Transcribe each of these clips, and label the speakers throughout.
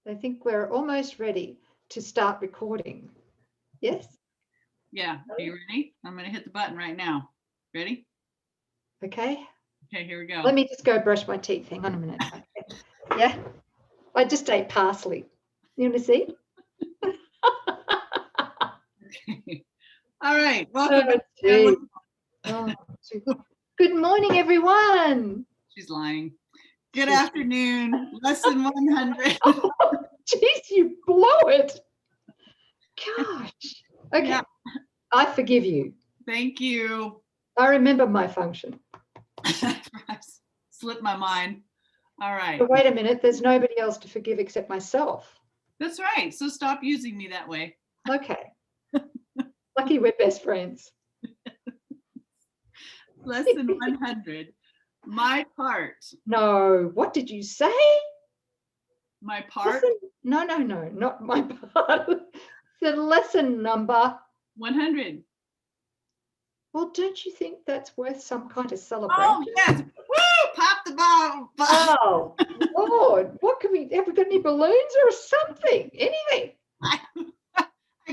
Speaker 1: I think we're almost ready to start recording. Yes?
Speaker 2: Yeah. Are you ready? I'm going to hit the button right now. Ready?
Speaker 1: Okay.
Speaker 2: Okay, here we go.
Speaker 1: Let me just go brush my teeth. Hang on a minute. Okay. Yeah. I just ate parsley. You want to see?
Speaker 2: Okay. All right. Welcome back.
Speaker 1: Oh, good morning, everyone.
Speaker 2: She's lying. Good afternoon. Lesson 100.
Speaker 1: Oh, geez, you blow it. Gosh. Okay. Yeah. I forgive you.
Speaker 2: Thank you.
Speaker 1: I remember my function.
Speaker 2: Slipped my mind. All right.
Speaker 1: But wait a minute. There's nobody else to forgive except myself.
Speaker 2: That's right. So stop using me that way.
Speaker 1: Okay. Lucky we're best friends.
Speaker 2: Lesson 100. My part.
Speaker 1: No. What did you say?
Speaker 2: My part?
Speaker 1: No, not my part. The lesson number
Speaker 2: 100.
Speaker 1: Well, don't you think that's worth some kind of celebration?
Speaker 2: Oh, yes. Woo! Pop the ball.
Speaker 1: Oh, Lord. What can we, have we got any balloons or something? Anything?
Speaker 2: I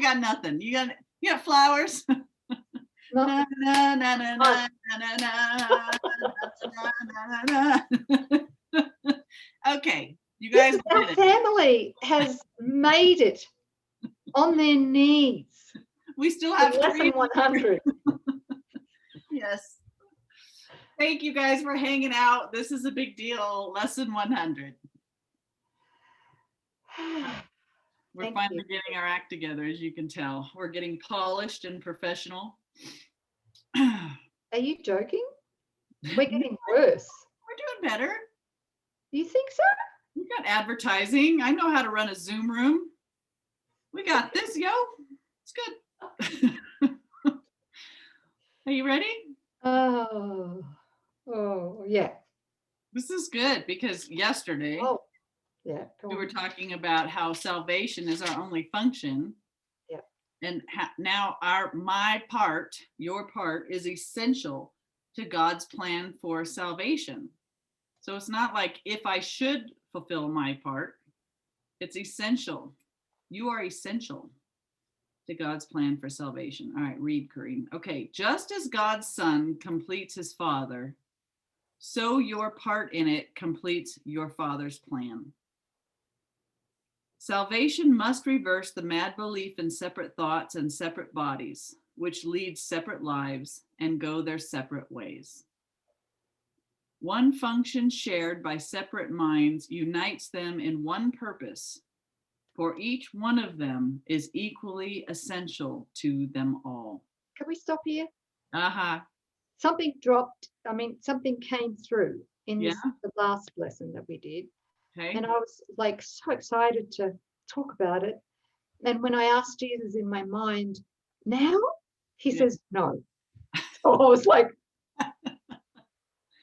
Speaker 2: got nothing. You got flowers?
Speaker 1: No.
Speaker 2: Na, na, na, na, na, na, na, na, na. Okay, you guys.
Speaker 1: Our family has made it on their knees.
Speaker 2: We still have
Speaker 1: lesson 100.
Speaker 2: Yes. Thank you guys for hanging out. This is a big deal. Lesson 100. We're finally getting our act together, as you can tell. We're getting polished and professional.
Speaker 1: Are you joking? We're getting worse.
Speaker 2: We're doing better.
Speaker 1: You think so?
Speaker 2: We got advertising. I know how to run a Zoom room. We got this, yo. It's good. Are you ready?
Speaker 1: Oh, yeah.
Speaker 2: This is good because yesterday we were talking about how salvation is our only function.
Speaker 1: Yeah.
Speaker 2: And now my part, your part, is essential to God's plan for salvation. So it's not like if I should fulfill my part, it's essential. You are essential to God's plan for salvation. All right, read, Coreen. Okay, just as God's Son completes his Father, so your part in it completes your Father's plan. Salvation must reverse the mad belief in separate thoughts and separate bodies, which lead separate lives and go their separate ways. One function shared by separate minds unites them in one purpose, for each one of them is equally essential to them all.
Speaker 1: Can we stop here?
Speaker 2: Uh-huh.
Speaker 1: Something dropped. Something came through in the last lesson that we did. Okay. And I was like so excited to talk about it. And when I asked Jesus in my mind, now? He says, no. So I was like,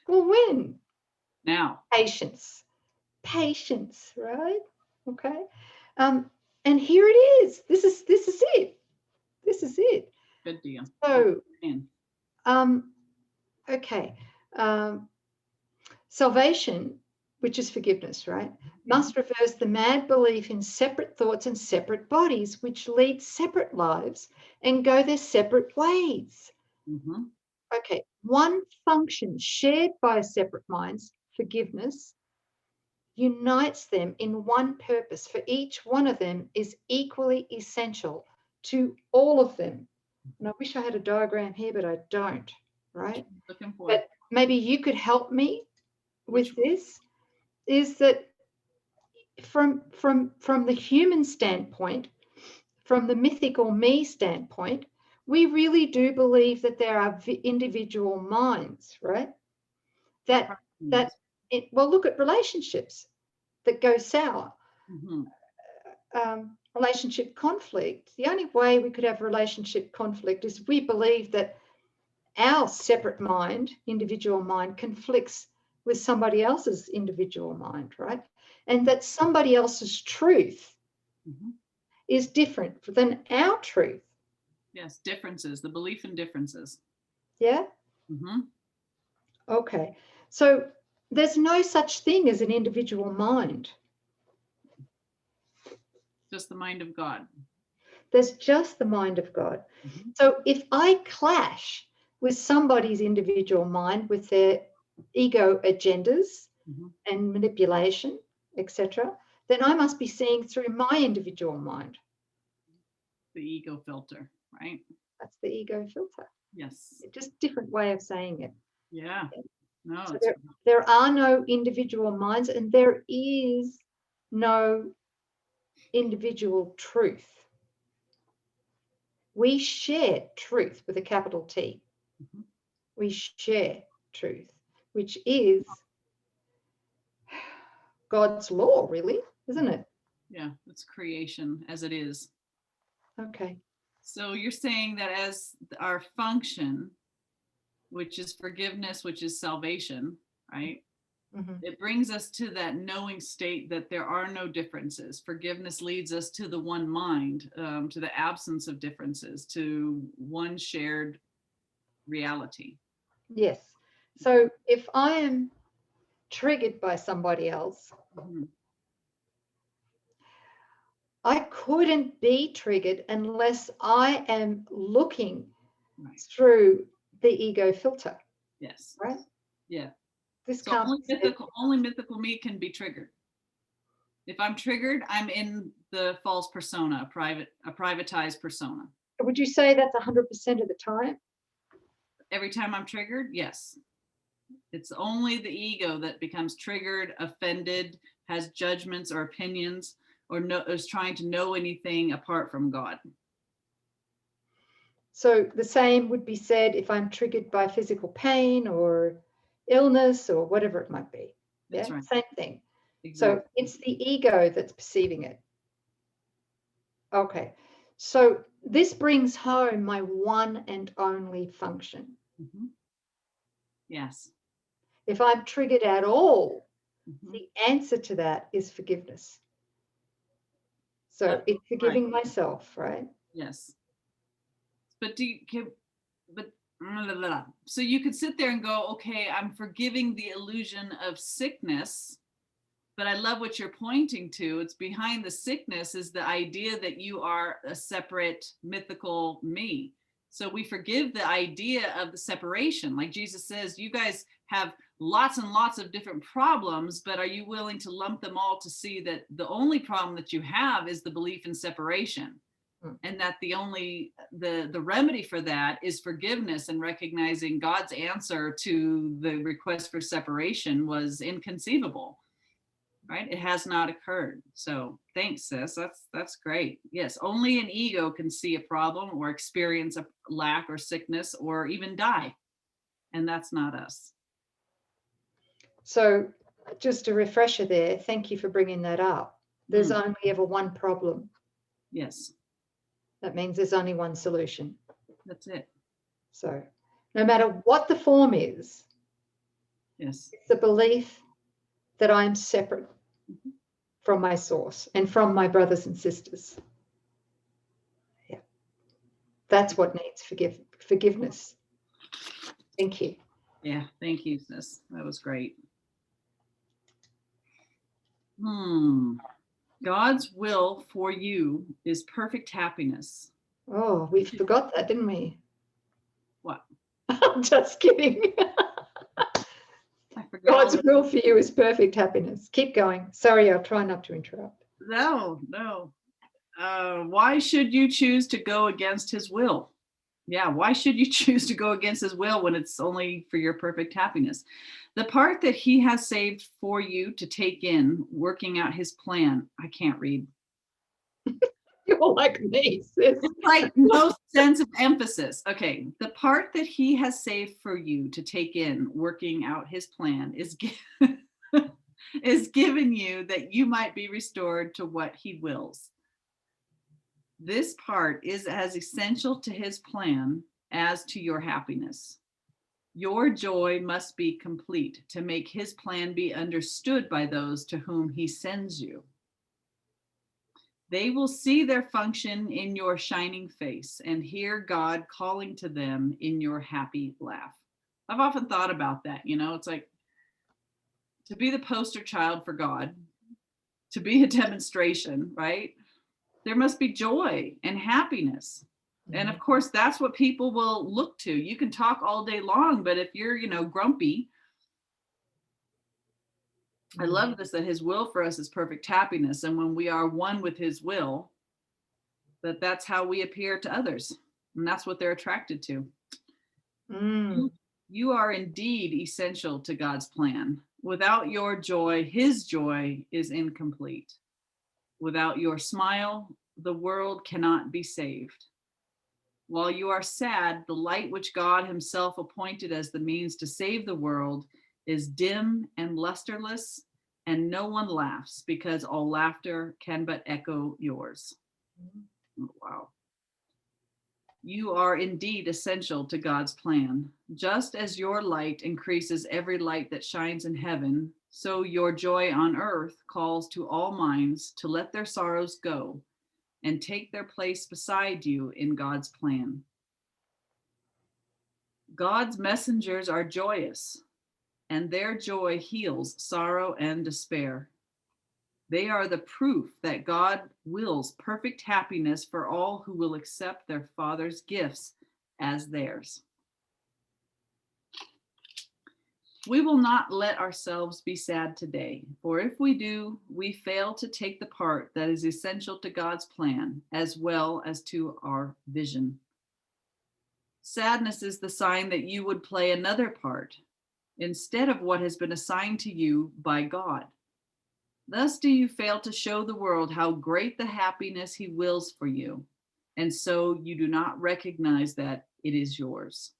Speaker 1: well, when?
Speaker 2: Now.
Speaker 1: Patience, right? Okay. And here it is. This is it. This is it.
Speaker 2: Good deal.
Speaker 1: So, okay. Salvation, which is forgiveness, right, must reverse the mad belief in separate thoughts and separate bodies, which lead separate lives and go their separate ways.
Speaker 2: Mm-hmm.
Speaker 1: Okay. One function shared by separate minds, forgiveness, unites them in one purpose, for each one of them is equally essential to all of them. And I wish I had a diagram here, but I don't, right?
Speaker 2: Looking for
Speaker 1: but maybe you could help me with this, is that from the human standpoint, from the mythical me standpoint, we really do believe that there are individual minds, right? Well, look at relationships that go sour.
Speaker 2: Mm-hmm.
Speaker 1: Relationship conflict. The only way we could have relationship conflict is if we believe that our separate mind, individual mind, conflicts with somebody else's individual mind, right? And that somebody else's truth is different than our truth.
Speaker 2: Yes, differences, the belief in differences.
Speaker 1: Yeah?
Speaker 2: Mm-hmm.
Speaker 1: Okay. So there's no such thing as an individual mind.
Speaker 2: Just the mind of God.
Speaker 1: There's just the mind of God.
Speaker 2: Mhm.
Speaker 1: So if I clash with somebody's individual mind with their ego agendas
Speaker 2: Mhm.
Speaker 1: and manipulation, etc., then I must be seeing through my individual mind.
Speaker 2: The ego filter, right?
Speaker 1: That's the ego filter.
Speaker 2: Yes.
Speaker 1: Just different way of saying it.
Speaker 2: Yeah. No,
Speaker 1: So
Speaker 2: it's
Speaker 1: there are no individual minds, and there is no individual truth. We share truth with a capital T.
Speaker 2: Mhm.
Speaker 1: We share truth, which is God's law, really, isn't it?
Speaker 2: Yeah, it's creation as it is.
Speaker 1: Okay.
Speaker 2: So you're saying that as our function, which is forgiveness, which is salvation, right?
Speaker 1: Mhm.
Speaker 2: It brings us to that knowing state that there are no differences. Forgiveness leads us to the one mind, to the absence of differences, to one shared reality.
Speaker 1: Yes. So if I am triggered by somebody else,
Speaker 2: Mhm.
Speaker 1: I couldn't be triggered unless I am looking
Speaker 2: Right.
Speaker 1: through the ego filter,
Speaker 2: Yes.
Speaker 1: right?
Speaker 2: Yeah.
Speaker 1: This
Speaker 2: So
Speaker 1: can't be said.
Speaker 2: only mythical me can be triggered. If I'm triggered, I'm in the false persona, a privatized persona.
Speaker 1: Would you say that's 100% of the time?
Speaker 2: Every time I'm triggered, yes. It's only the ego that becomes triggered, offended, has judgments or opinions, or is trying to know anything apart from God.
Speaker 1: So the same would be said if I'm triggered by physical pain or illness or whatever it might be.
Speaker 2: That's
Speaker 1: Yeah,
Speaker 2: right.
Speaker 1: same thing. So
Speaker 2: Exactly.
Speaker 1: it's the ego that's perceiving it. Okay. So this brings home my one and only function.
Speaker 2: Mhm. Yes.
Speaker 1: If I'm triggered at all,
Speaker 2: Mhm.
Speaker 1: the answer to that is forgiveness. So it's
Speaker 2: Right.
Speaker 1: forgiving myself, right?
Speaker 2: Yes. But but so you could sit there and go, okay, I'm forgiving the illusion of sickness, but I love what you're pointing to. It's behind the sickness is the idea that you are a separate mythical me. So we forgive the idea of the separation. Like Jesus says, you guys have lots and lots of different problems, but are you willing to lump them all to see that the only problem that you have is the belief in separation? And that the remedy for that is forgiveness and recognizing God's answer to the request for separation was inconceivable, right? It has not occurred. So thanks, sis. That's great. Yes, only an ego can see a problem or experience a lack or sickness or even die, and that's not us.
Speaker 1: So just a refresher there. Thank you for bringing that up. There's only ever one problem.
Speaker 2: Yes,
Speaker 1: That means there's only one solution.
Speaker 2: that's it.
Speaker 1: So no matter what the form is,
Speaker 2: Yes.
Speaker 1: it's the belief that I'm separate
Speaker 2: Mhm.
Speaker 1: from my source and from my brothers and sisters. Yeah. That's what needs forgiveness. Thank you.
Speaker 2: Yeah, thank you, sis. That was great. God's will for you is perfect happiness.
Speaker 1: Oh, we forgot that, didn't we?
Speaker 2: What?
Speaker 1: I'm just kidding.
Speaker 2: I forgot all
Speaker 1: God's will for you is perfect happiness. Keep going. Sorry, I'll try not to interrupt.
Speaker 2: No. Why should you choose to go against his will? Yeah, why should you choose to go against his will when it's only for your perfect happiness? The part that he has saved for you to take in, working out his plan. I can't read.
Speaker 1: You're like me, sis.
Speaker 2: It's like no sense of emphasis. Okay, the part that he has saved for you to take in, working out his plan, is is given you that you might be restored to what he wills. This part is as essential to his plan as to your happiness. Your joy must be complete to make his plan be understood by those to whom he sends you. They will see their function in your shining face and hear God calling to them in your happy laugh. I've often thought about that. It's like to be the poster child for God, to be a demonstration, right? there must be joy and happiness. And of course, that's what people will look to. You can talk all day long, but if you're, grumpy, I love this, that his will for us is perfect happiness. And when we are one with his will, that's how we appear to others. And that's what they're attracted to. You are indeed essential to God's plan. Without your joy, his joy is incomplete. Without your smile, the world cannot be saved. While you are sad, the light which God himself appointed as the means to save the world is dim and lusterless, and no one laughs because all laughter can but echo yours. Oh, wow. You are indeed essential to God's plan. Just as your light increases every light that shines in heaven, so your joy on earth calls to all minds to let their sorrows go and take their place beside you in God's plan. God's messengers are joyous, and their joy heals sorrow and despair. They are the proof that God wills perfect happiness for all who will accept their Father's gifts as theirs. We will not let ourselves be sad today, for if we do, we fail to take the part that is essential to God's plan as well as to our vision. Sadness is the sign that you would play another part instead of what has been assigned to you by God. Thus do you fail to show the world how great the happiness he wills for you, and so you do not recognize that it is yours.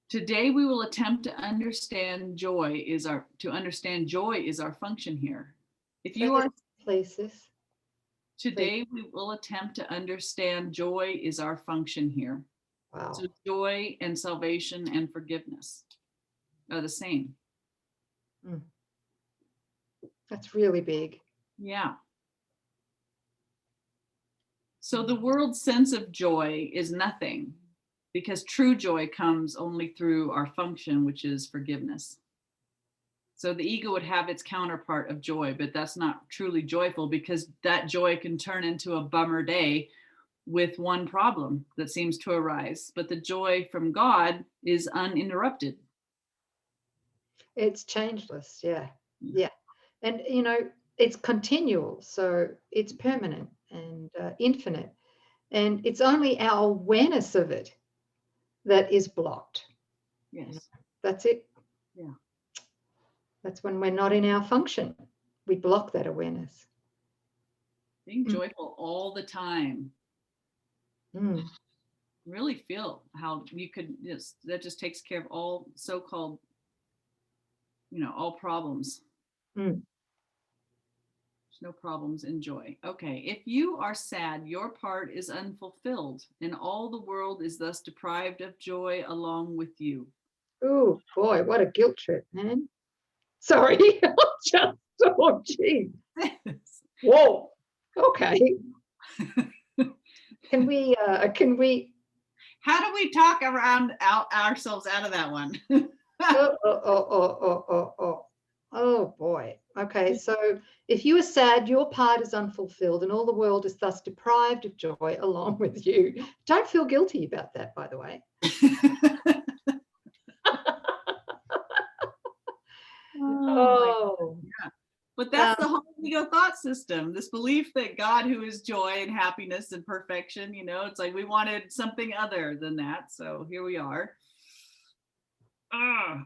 Speaker 2: Today we will attempt to understand joy is our function here. If you are
Speaker 1: places.
Speaker 2: Today we will attempt to understand joy is our function here.
Speaker 1: Wow.
Speaker 2: So joy and salvation and forgiveness are the same.
Speaker 1: That's really big.
Speaker 2: Yeah. So the world's sense of joy is nothing, because true joy comes only through our function, which is forgiveness. So the ego would have its counterpart of joy, but that's not truly joyful, because that joy can turn into a bummer day with one problem that seems to arise. But the joy from God is uninterrupted.
Speaker 1: It's changeless. Yeah. Yeah. And, it's continual. So it's permanent and infinite. And it's only our awareness of it that is blocked.
Speaker 2: Yes.
Speaker 1: That's it.
Speaker 2: Yeah.
Speaker 1: That's when we're not in our function. We block that awareness.
Speaker 2: Being joyful all the time. Really feel how you could that just takes care of all so-called, all problems. There's no problems in joy. Okay, if you are sad, your part is unfulfilled, and all the world is thus deprived of joy along with you.
Speaker 1: Oh boy, what a guilt trip, man. Sorry. Oh gee. Whoa. Okay. Can we
Speaker 2: how do we talk ourselves out of that one?
Speaker 1: Oh boy. Okay, so if you are sad, your part is unfulfilled and all the world is thus deprived of joy along with you. Don't feel guilty about that, by the way. Oh.
Speaker 2: Yeah. But that's the whole ego thought system, this belief that God, who is joy and happiness and perfection, it's like we wanted something other than that. So here we are.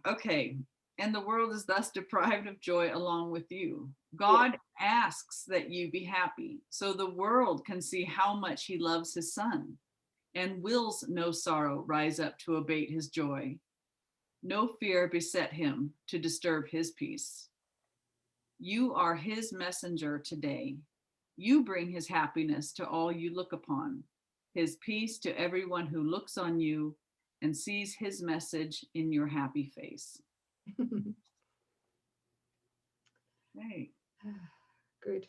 Speaker 2: Okay. And the world is thus deprived of joy along with you. God asks that you be happy, so the world can see how much he loves his son, and wills no sorrow rise up to abate his joy. No fear beset him to disturb his peace. You are his messenger today. You bring his happiness to all you look upon, his peace to everyone who looks on you and sees his message in your happy face. Okay.
Speaker 1: Good.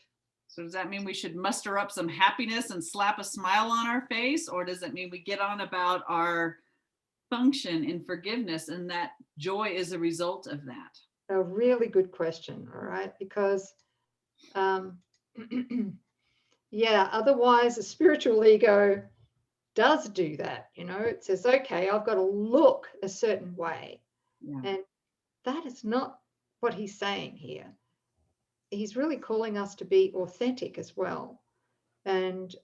Speaker 2: So does that mean we should muster up some happiness and slap a smile on our face? Or does it mean we get on about our function in forgiveness and that joy is a result of that?
Speaker 1: A really good question, all right? Because Yeah, otherwise a spiritual ego does do that. It says, okay, I've got to look a certain way.
Speaker 2: Yeah.
Speaker 1: And that is not what he's saying here. He's really calling us to be authentic as well, and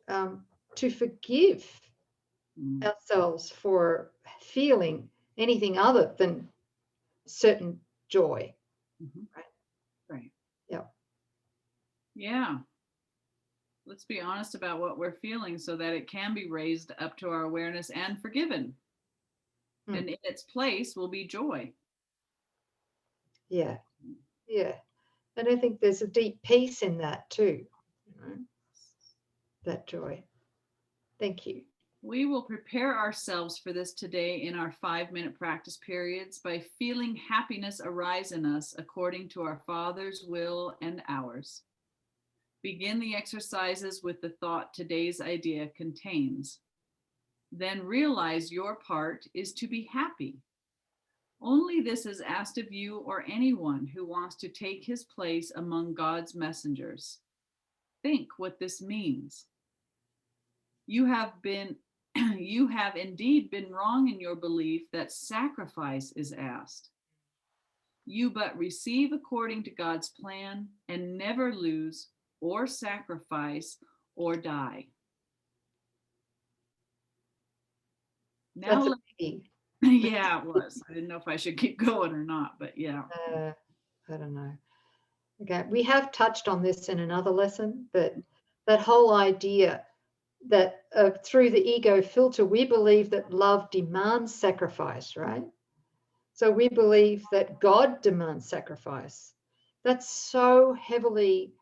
Speaker 1: to forgive ourselves for feeling anything other than certain joy.
Speaker 2: Right.
Speaker 1: Yeah.
Speaker 2: Yeah. Let's be honest about what we're feeling so that it can be raised up to our awareness and forgiven. And in its place will be joy.
Speaker 1: Yeah. Yeah. And I think there's a deep peace in that too. That joy. Thank you.
Speaker 2: We will prepare ourselves for this today in our 5-minute practice periods by feeling happiness arise in us according to our Father's will and ours. Begin the exercises with the thought today's idea contains. Then realize your part is to be happy. Only this is asked of you or anyone who wants to take his place among God's messengers. Think what this means. You have indeed been wrong in your belief that sacrifice is asked. You but receive according to God's plan and never lose or sacrifice or die. Now, yeah, it was. I didn't know if I should keep going or not, but yeah.
Speaker 1: I don't know. Okay, we have touched on this in another lesson, but that whole idea that through the ego filter, we believe that love demands sacrifice, right? So we believe that God demands sacrifice. That's so heavily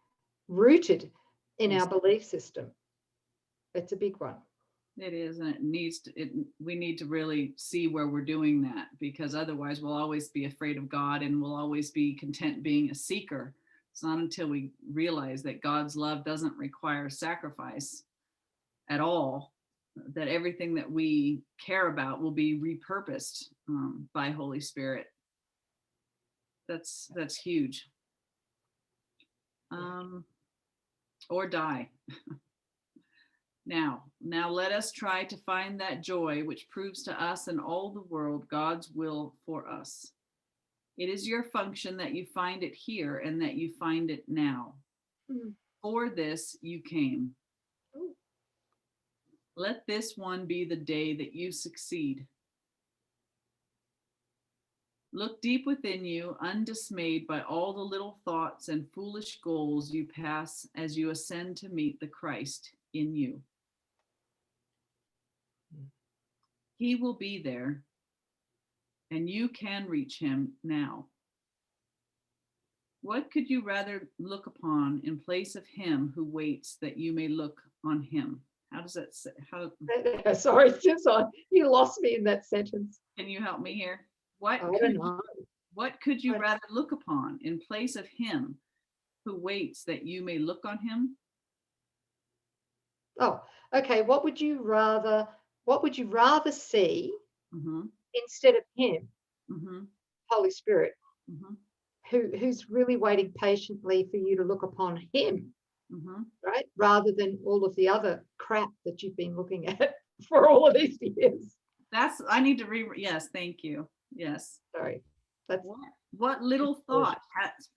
Speaker 1: rooted in our belief system. It's a big one.
Speaker 2: It is, and we need to really see where we're doing that, because otherwise we'll always be afraid of God and we'll always be content being a seeker. It's not until we realize that God's love doesn't require sacrifice at all that everything that we care about will be repurposed by Holy Spirit. That's huge. Or die. Now let us try to find that joy which proves to us and all the world God's will for us. It is your function that you find it here and that you find it now. For this you came. Let this one be the day that you succeed. Look deep within you, undismayed by all the little thoughts and foolish goals you pass as you ascend to meet the Christ in you. He will be there, and you can reach him now. What could you rather look upon in place of him who waits that you may look on him? How does that say?
Speaker 1: Sorry, Susan, you lost me in that sentence.
Speaker 2: Can you help me here?
Speaker 1: I don't know.
Speaker 2: What could you rather look upon in place of him who waits that you may look on him?
Speaker 1: Oh, okay. What would you rather see instead of him? Holy Spirit, who's really waiting patiently for you to look upon him, right? Rather than all of the other crap that you've been looking at for all of these years.
Speaker 2: I need to yes, thank you. Yes.
Speaker 1: Sorry.
Speaker 2: What little thought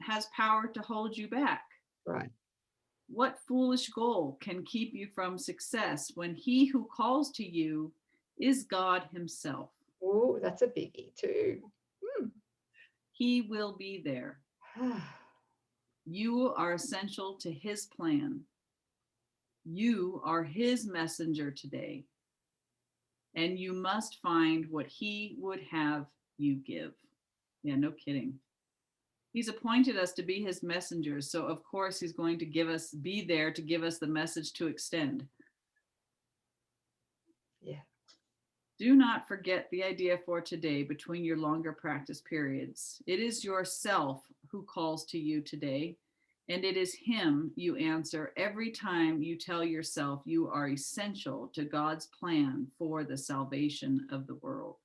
Speaker 2: has power to hold you back?
Speaker 1: Right.
Speaker 2: What foolish goal can keep you from success when he who calls to you is God himself?
Speaker 1: Oh, that's a biggie too.
Speaker 2: He will be there. You are essential to his plan. You are his messenger today. And you must find what he would have you give. Yeah, no kidding. He's appointed us to be his messengers. So of course he's going to be there to give us the message to extend.
Speaker 1: Yeah.
Speaker 2: Do not forget the idea for today between your longer practice periods. It is yourself who calls to you today, and it is him you answer every time you tell yourself you are essential to God's plan for the salvation of the world.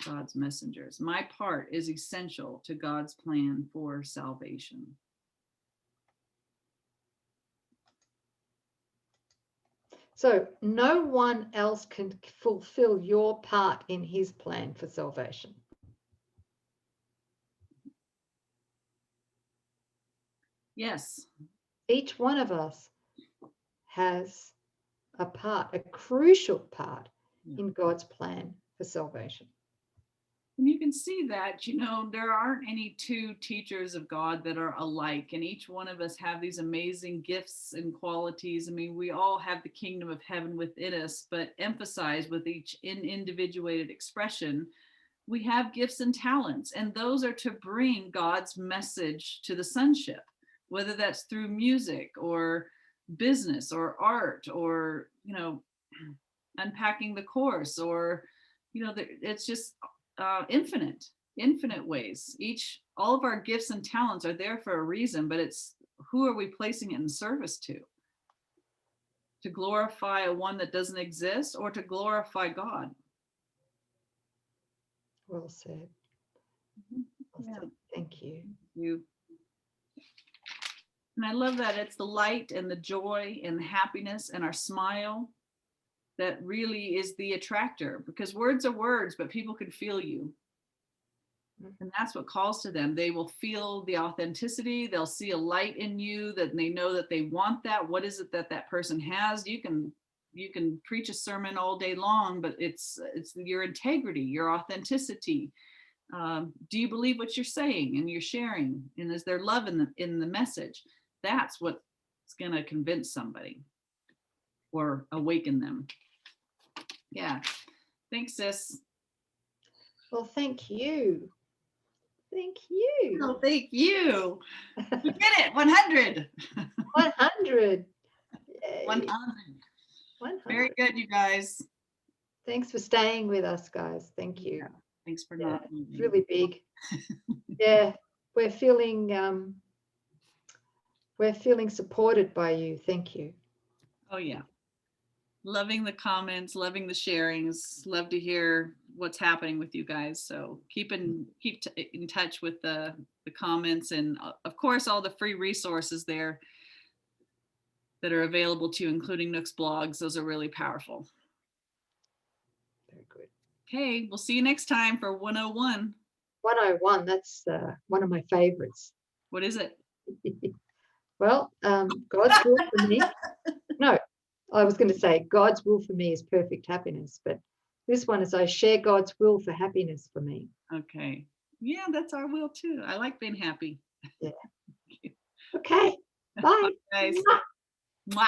Speaker 2: God's messengers. My part is essential to God's plan for salvation.
Speaker 1: So no one else can fulfill your part in his plan for salvation.
Speaker 2: Yes.
Speaker 1: Each one of us has a part, a crucial part in God's plan for salvation.
Speaker 2: And you can see that, you know, there aren't any two teachers of God that are alike, and each one of us have these amazing gifts and qualities. I mean, we all have the kingdom of heaven within us, but emphasize with each individuated expression, we have gifts and talents, and those are to bring God's message to the sonship, whether that's through music or business or art or, you know, unpacking the course, or, you know, it's just infinite ways. All of our gifts and talents are there for a reason, but it's who are we placing it in service to glorify a one that doesn't exist, or to glorify God?
Speaker 1: Well said. Well said. Thank you.
Speaker 2: And I love that it's the light and the joy and the happiness and our smile that really is the attractor, because words are words, but people can feel you. And that's what calls to them. They will feel the authenticity. They'll see a light in you that they know that they want that. What is it that that person has? You can preach a sermon all day long, but it's your integrity, your authenticity. Do you believe what you're saying and you're sharing? And is there love in the message? That's what's going to convince somebody or awaken them. Yeah. Thanks, sis.
Speaker 1: Well, thank you. Thank you.
Speaker 2: Oh, thank you. We did it. 100.
Speaker 1: 100.
Speaker 2: 100.
Speaker 1: 100.
Speaker 2: Very good, you guys.
Speaker 1: Thanks for staying with us, guys. Thank you.
Speaker 2: Yeah, thanks for not.
Speaker 1: It's really big. Yeah, we're feeling supported by you. Thank you.
Speaker 2: Oh yeah. Loving the comments, loving the sharings, love to hear what's happening with you guys. So keep in touch with the comments, and of course all the free resources there that are available to you, including Nouk's blogs. Those are really powerful.
Speaker 1: Very good.
Speaker 2: Okay, we'll see you next time for 101.
Speaker 1: 101, that's one of my favorites.
Speaker 2: What is it?
Speaker 1: Well, God's will for me. No, I was going to say God's will for me is perfect happiness, but this one is I share God's will for happiness for me.
Speaker 2: Okay. Yeah, that's our will too. I like being happy.
Speaker 1: Yeah. Okay. Bye.
Speaker 2: Bye, guys. Mwah.